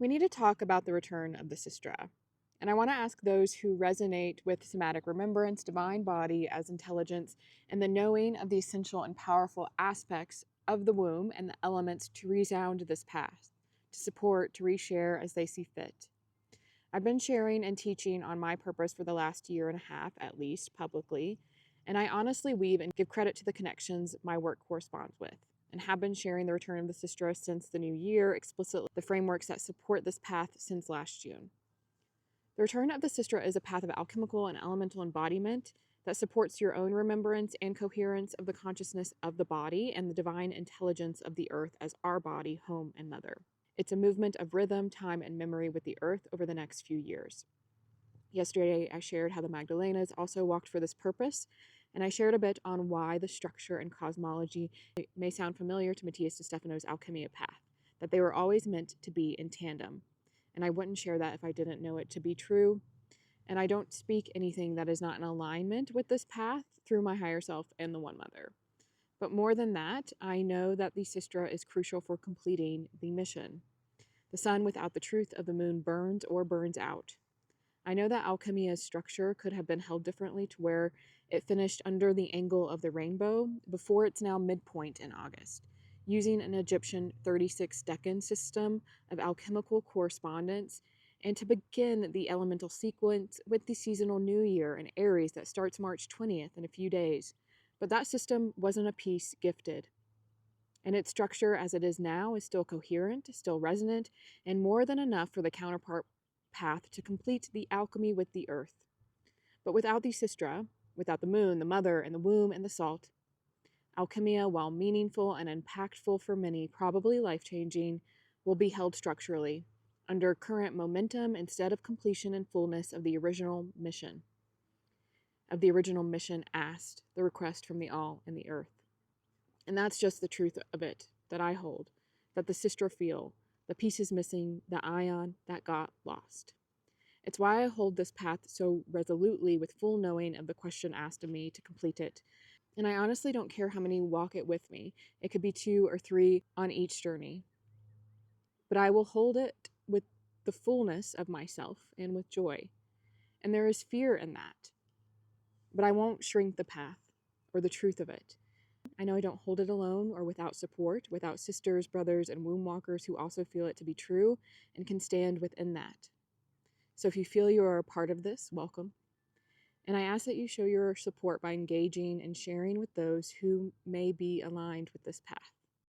We need to talk about the return of the Sistra. And I want to ask those who resonate with somatic remembrance, divine body as intelligence, and the knowing of the essential and powerful aspects of the womb and the elements to resound this path, to support, to reshare as they see fit. I've been sharing and teaching on my purpose for the last year and a half, at least publicly, and I honestly weave and give credit to the connections my work corresponds with, and have been sharing the return of the Sistra since the new year, explicitly the frameworks that support this path since last June. The return of the Sistra is a path of alchemical and elemental embodiment that supports your own remembrance and coherence of the consciousness of the body and the divine intelligence of the earth as our body, home, and mother. It's a movement of rhythm, time, and memory with the earth over the next few years. Yesterday, I shared how the Magdalenas also walked for this purpose, and I shared a bit on why the structure and cosmology may sound familiar to Matthias de Stefano's Alkhemia path, that they were always meant to be in tandem. And I wouldn't share that if I didn't know it to be true. And I don't speak anything that is not in alignment with this path through my higher self and the One Mother. But more than that, I know that the Sistra is crucial for completing the mission. The sun without the truth of the moon burns or burns out. I know that Alchemia's structure could have been held differently to where it finished under the angle of the rainbow before its now midpoint in August, using an Egyptian 36 decan system of alchemical correspondence, and to begin the elemental sequence with the seasonal new year in Aries that starts March 20th in a few days. But that system wasn't a piece gifted. And its structure as it is now is still coherent, still resonant, and more than enough for the counterpart path to complete the alchemy with the earth. But without the Sistra, without the moon, the mother, and the womb, and the salt, Alchemia, while meaningful and impactful for many, probably life-changing, will be held structurally, under current momentum instead of completion and fullness of the original mission. Asked, the request from the all and the earth. And that's just the truth of it that I hold, that the Sistra feel, the pieces missing, the ion that got lost. It's why I hold this path so resolutely with full knowing of the question asked of me to complete it. And I honestly don't care how many walk it with me. It could be 2 or 3 on each journey. But I will hold it with the fullness of myself and with joy. And there is fear in that. But I won't shrink the path or the truth of it. I know I don't hold it alone or without support, without sisters, brothers, and womb walkers who also feel it to be true and can stand within that. So if you feel you are a part of this, welcome. And I ask that you show your support by engaging and sharing with those who may be aligned with this path.